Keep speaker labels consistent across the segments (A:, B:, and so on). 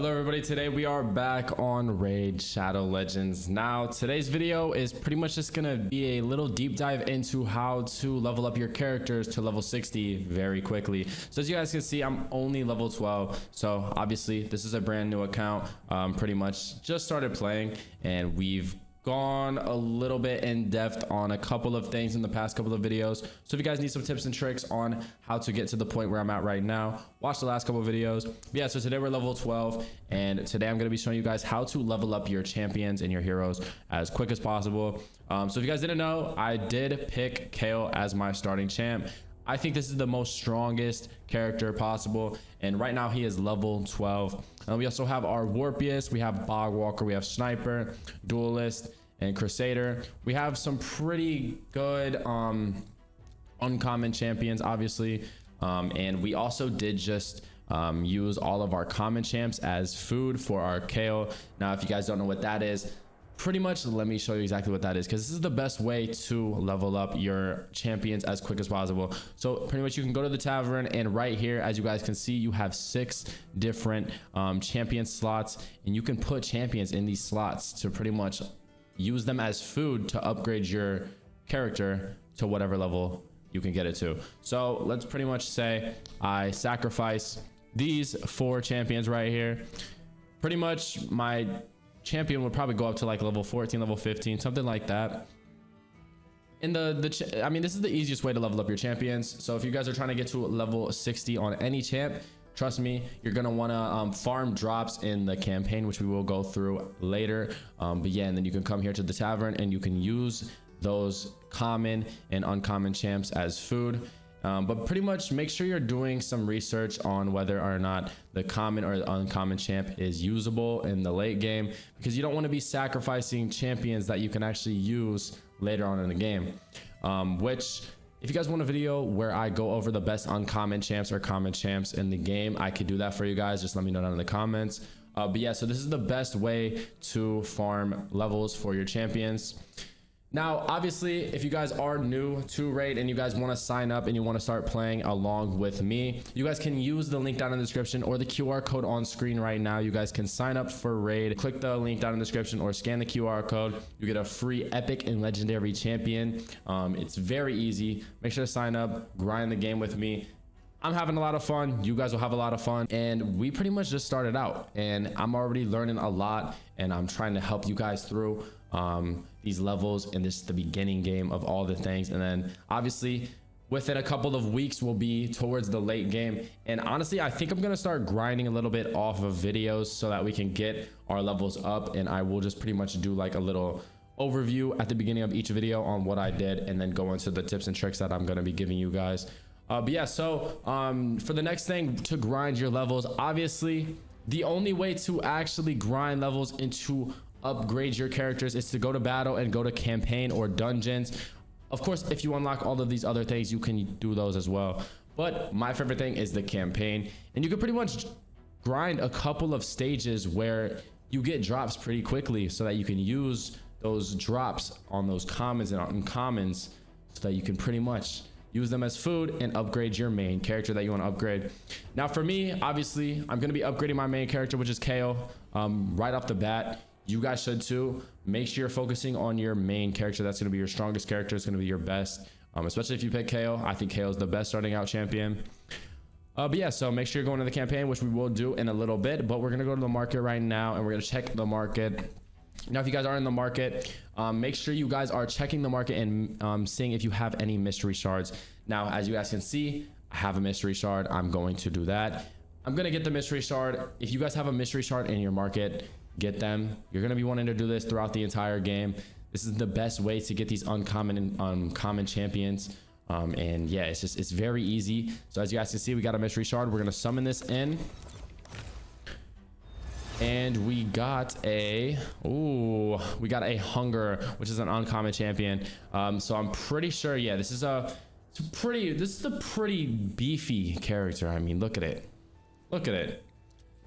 A: Hello everybody, today we are back on Raid Shadow Legends. Now today's video is pretty much just gonna be a little deep dive into how to level up your characters to level 60 very quickly. So as you guys can see, I'm only level 12, so obviously this is a brand new account. Pretty much just started playing, and we've gone a little bit in depth on a couple of things in the past couple of videos. So if you guys need some tips and tricks on how to get to the point where I'm at right now, watch the last couple of videos. But yeah, so today we're level 12, and today I'm going to be showing you guys how to level up your champions and your heroes as quick as possible. So if you guys didn't know, I did pick Kayle as my starting champ. I think this is the most strongest character possible, and right now he is level 12. We also have our Warpius, we have Bogwalker, we have Sniper, Duelist, and Crusader. We have some pretty good uncommon champions, obviously, and we also did just use all of our common champs as food for our Kayle. Now if you guys don't know what that is, pretty much let me show you exactly what that is, because this is the best way to level up your champions as quick as possible. So pretty much you can go to the tavern, and right here, as you guys can see, you have 6 different champion slots, and you can put champions in these slots to pretty much use them as food to upgrade your character to whatever level you can get it to. So let's pretty much say I sacrifice these 4 champions right here. Pretty much my champion would probably go up to like level 14, level 15, something like that. And I mean, this is the easiest way to level up your champions. So if you guys are trying to get to level 60 on any champ, trust me, you're gonna want to farm drops in the campaign, which we will go through later. But yeah, and then you can come here to the tavern and you can use those common and uncommon champs as food. But pretty much make sure you're doing some research on whether or not the common or uncommon champ is usable in the late game, because you don't want to be sacrificing champions that you can actually use later on in the game. Which, if you guys want a video where I go over the best uncommon champs or common champs in the game, I could do that for you guys. Just let me know down in the comments. But yeah, so this is the best way to farm levels for your champions. Now, obviously, if you guys are new to Raid and you guys want to sign up and you want to start playing along with me, you guys can use the link down in the description or the QR code on screen right now. You guys can sign up for Raid. Click the link down in the description or scan the QR code. You get a free epic and legendary champion. It's very easy. Make sure to sign up, grind the game with me. I'm having a lot of fun. You guys will have a lot of fun. And we pretty much just started out, and I'm already learning a lot, and I'm trying to help you guys through these levels, and this is the beginning game of all the things. And then obviously within a couple of weeks we'll be towards the late game, and honestly I think I'm gonna start grinding a little bit off of videos so that we can get our levels up, and I will just pretty much do like a little overview at the beginning of each video on what I did, and then go into the tips and tricks that I'm gonna be giving you guys. But yeah, so for the next thing to grind your levels, obviously the only way to actually grind levels and to upgrade your characters is to go to battle and go to campaign or dungeons. Of course, if you unlock all of these other things, you can do those as well, but my favorite thing is the campaign, and you can pretty much grind a couple of stages where you get drops pretty quickly so that you can use those drops on those commons and uncommons so that you can pretty much use them as food and upgrade your main character that you want to upgrade. Now for me, obviously I'm going to be upgrading my main character, which is Kayle, right off the bat. You guys should too. Make sure you're focusing on your main character. That's going to be your strongest character. It's going to be your best, especially if you pick Kayle. I think Kayle is the best starting out champion. But yeah, so make sure you're going to the campaign, which we will do in a little bit, but we're going to go to the market right now, and we're going to check the market. Now if you guys are in the market, make sure you guys are checking the market and seeing if you have any mystery shards. Now as you guys can see, I have a mystery shard. I'm going to do that. I'm going to get the mystery shard. If you guys have a mystery shard in your market, get them. You're going to be wanting to do this throughout the entire game. This is the best way to get these uncommon and uncommon champions. And yeah, it's very easy. So as you guys can see, we got a mystery shard. We're going to summon this in, and we got a Hunger, which is an uncommon champion. So I'm pretty sure, yeah, this is a pretty beefy character. I mean, look at it.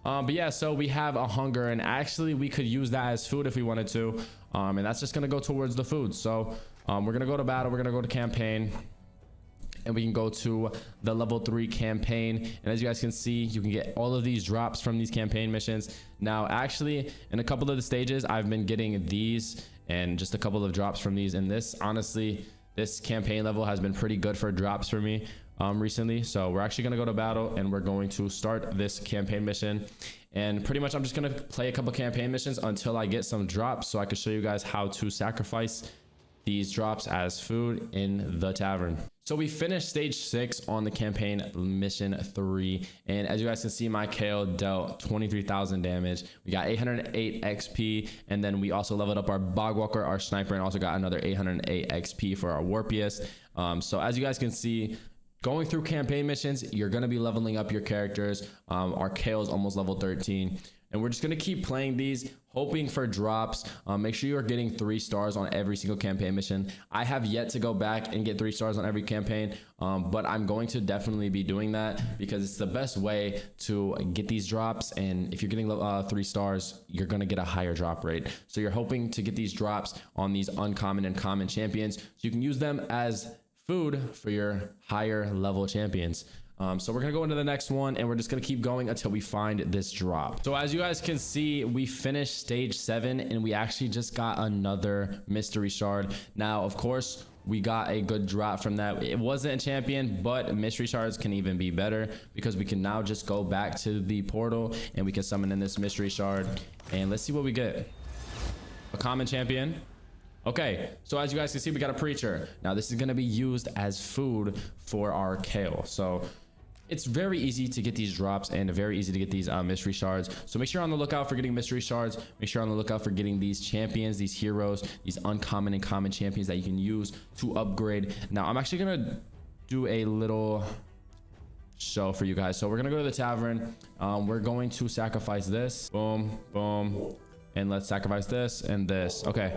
A: But yeah, so we have a Hunger, and actually we could use that as food if we wanted to, and that's just gonna go towards the food. So we're gonna go to battle, we're gonna go to campaign, and we can go to the level 3 campaign. And as you guys can see, you can get all of these drops from these campaign missions. Now actually, in a couple of the stages, I've been getting these and just a couple of drops from these, and this honestly, this campaign level has been pretty good for drops for me recently. So we're actually going to go to battle, and we're going to start this campaign mission. And pretty much I'm just going to play a couple campaign missions until I get some drops, so I can show you guys how to sacrifice these drops as food in the tavern. So we finished stage 6 on the campaign mission 3, and as you guys can see, my Kayle dealt 23,000 damage. We got 808 XP, and then we also leveled up our Bogwalker, our sniper, and also got another 808 XP for our Warpiest. So as you guys can see, going through campaign missions, you're going to be leveling up your characters. Our Kayle is almost level 13, and we're just going to keep playing these, hoping for drops. Make sure you are getting 3 stars on every single campaign mission. I have yet to go back and get 3 stars on every campaign, but I'm going to definitely be doing that because it's the best way to get these drops. And if you're getting 3 stars, you're going to get a higher drop rate. So you're hoping to get these drops on these uncommon and common champions, so you can use them as food for your higher level champions. So we're gonna go into the next one, and we're just gonna keep going until we find this drop. So as you guys can see, we finished stage 7, and we actually just got another mystery shard. Now of course, we got a good drop from that. It wasn't a champion, but mystery shards can even be better because we can now just go back to the portal and we can summon in this mystery shard, and let's see what we get. A common champion. Okay, so as you guys can see, we got a preacher. Now this is going to be used as food for our Kayle. So it's very easy to get these drops and very easy to get these mystery shards. So make sure you're on the lookout for getting mystery shards. Make sure you're on the lookout for getting these champions, these heroes, these uncommon and common champions that you can use to upgrade. Now I'm actually going to do a little show for you guys. So we're going to go to the tavern. We're going to sacrifice this. Boom, boom. And let's sacrifice this and this. Okay.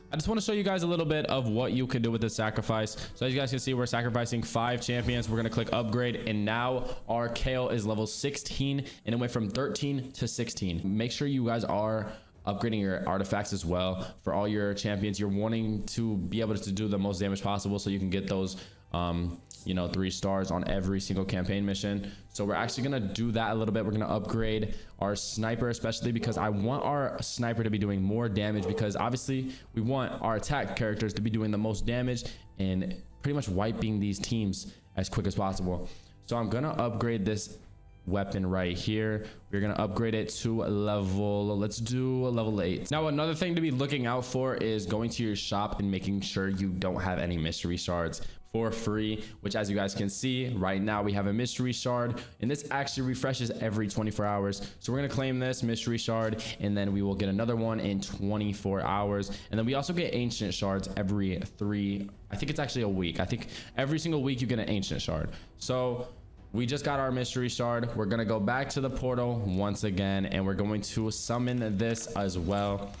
A: I just want to show you guys a little bit of what you can do with this sacrifice. So as you guys can see, we're sacrificing 5 champions. We're going to click upgrade, and now our Kayle is level 16, and it went from 13 to 16. Make sure you guys are upgrading your artifacts as well for all your champions. You're wanting to be able to do the most damage possible so you can get those 3 stars on every single campaign mission. So we're actually gonna do that a little bit. We're gonna upgrade our sniper, especially because I want our sniper to be doing more damage, because obviously we want our attack characters to be doing the most damage and pretty much wiping these teams as quick as possible. So I'm gonna upgrade this weapon right here. We're gonna upgrade it to a level, let's do a level 8. Now another thing to be looking out for is going to your shop and making sure you don't have any mystery shards for free, which as you guys can see right now, we have a mystery shard, and this actually refreshes every 24 hours. So we're gonna claim this mystery shard, and then we will get another one in 24 hours. And then we also get ancient shards every 3, I think it's actually a week. I think every single week you get an ancient shard. So we just got our mystery shard. We're gonna go back to the portal once again, and we're going to summon this as well.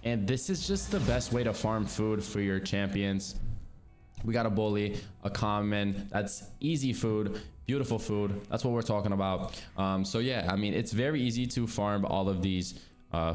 A: And this is just the best way to farm food for your champions. We got a bully, a common, that's easy food, beautiful food. That's what we're talking about. So yeah, I mean, it's very easy to farm all of these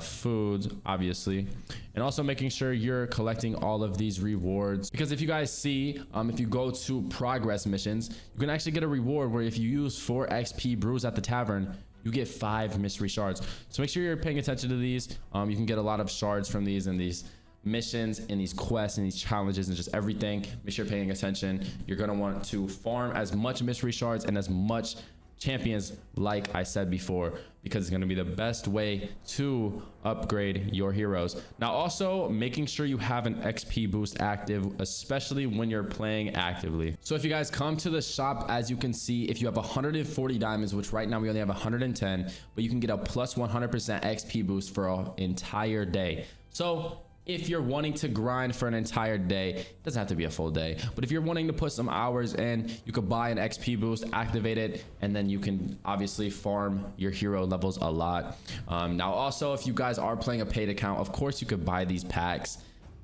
A: foods, obviously, and also making sure you're collecting all of these rewards, because if you guys see, if you go to progress missions, you can actually get a reward where if you use 4 XP brews at the tavern, you get 5 mystery shards. So make sure you're paying attention to these. You can get a lot of shards from these and these missions and these quests and these challenges and just everything. Make sure you're paying attention. You're going to want to farm as much mystery shards and as much champions, like I said before, because it's going to be the best way to upgrade your heroes. Now also making sure you have an XP boost active, especially when you're playing actively. So if you guys come to the shop, as you can see, if you have 140 diamonds, which right now we only have 110, but you can get a plus 100% XP boost for an entire day. So if you're wanting to grind for an entire day, it doesn't have to be a full day, but if you're wanting to put some hours in, you could buy an XP boost, activate it, and then you can obviously farm your hero levels a lot. Now also, if you guys are playing a paid account, of course you could buy these packs,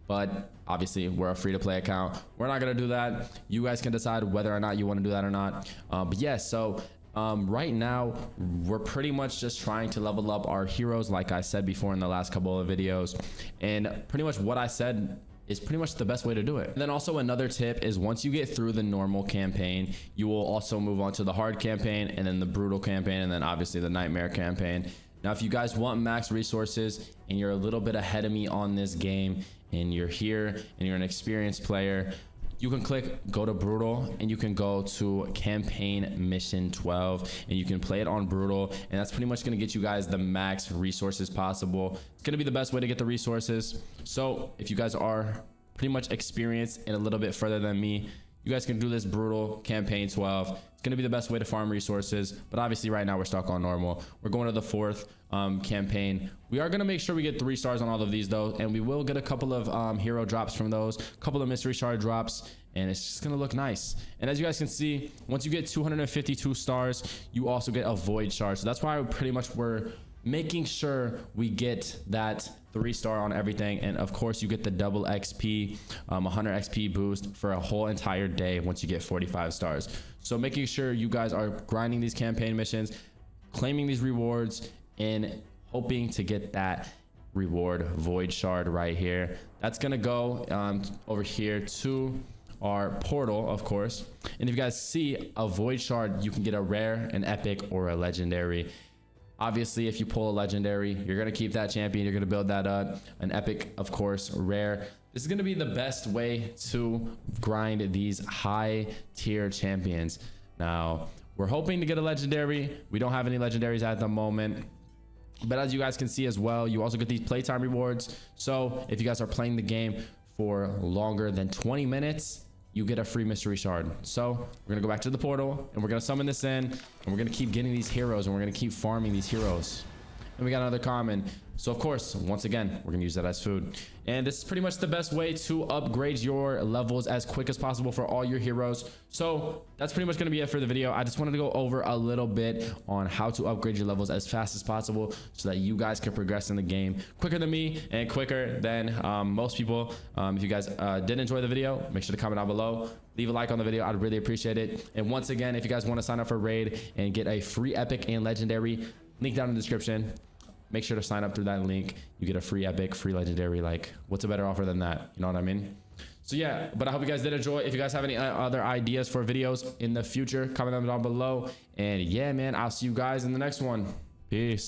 A: but obviously we're a free-to-play account. We're not going to do that. You guys can decide whether or not you want to do that or not. But yeah, so right now we're pretty much just trying to level up our heroes, like I said before in the last couple of videos, and pretty much what I said is pretty much the best way to do it. And then also another tip is once you get through the normal campaign, you will also move on to the hard campaign and then the brutal campaign and then obviously the nightmare campaign. Now, if you guys want max resources and you're a little bit ahead of me on this game and you're here and you're an experienced player, you can click go to brutal and you can go to campaign mission 12 and you can play it on brutal, and that's pretty much going to get you guys the max resources possible. It's going to be the best way to get the resources. So if you guys are pretty much experienced and a little bit further than me, you guys can do this brutal campaign 12. It's going to be the best way to farm resources, but obviously right now we're stuck on normal. We're going to the fourth campaign. We are going to make sure we get 3 stars on all of these though, and we will get a couple of hero drops from those, a couple of mystery shard drops, and it's just going to look nice. And as you guys can see, once you get 252 stars, you also get a void shard. So that's why pretty much we're making sure we get that 3-star on everything, and of course you get the double XP, 100 XP boost for a whole entire day once you get 45 stars. So making sure you guys are grinding these campaign missions, claiming these rewards, and hoping to get that reward void shard right here. That's gonna go over here to our portal, of course, and if you guys see a void shard, you can get a rare, an epic, or a legendary. Obviously, if you pull a legendary, you're going to keep that champion. You're going to build that up. An epic, of course, rare. This is going to be the best way to grind these high tier champions. Now, we're hoping to get a legendary. We don't have any legendaries at the moment. But as you guys can see as well, you also get these playtime rewards. So if you guys are playing the game for longer than 20 minutes, you get a free mystery shard. So we're gonna go back to the portal and we're gonna summon this in, and we're gonna keep getting these heroes, and we're gonna keep farming these heroes. And we got another common. So of course, once again, we're gonna use that as food. And this is pretty much the best way to upgrade your levels as quick as possible for all your heroes. So that's pretty much gonna be it for the video. I just wanted to go over a little bit on how to upgrade your levels as fast as possible so that you guys can progress in the game quicker than me and quicker than most people. If you guys did enjoy the video, make sure to comment down below. Leave a like on the video. I'd really appreciate it. And once again, if you guys want to sign up for Raid and get a free epic and legendary, link down in the description. Make sure to sign up through that link. You get a free epic, free legendary. Like, what's a better offer than that? You know what I mean? So yeah, but I hope you guys did enjoy. If you guys have any other ideas for videos in the future, comment them down below. And yeah, man, I'll see you guys in the next one. Peace.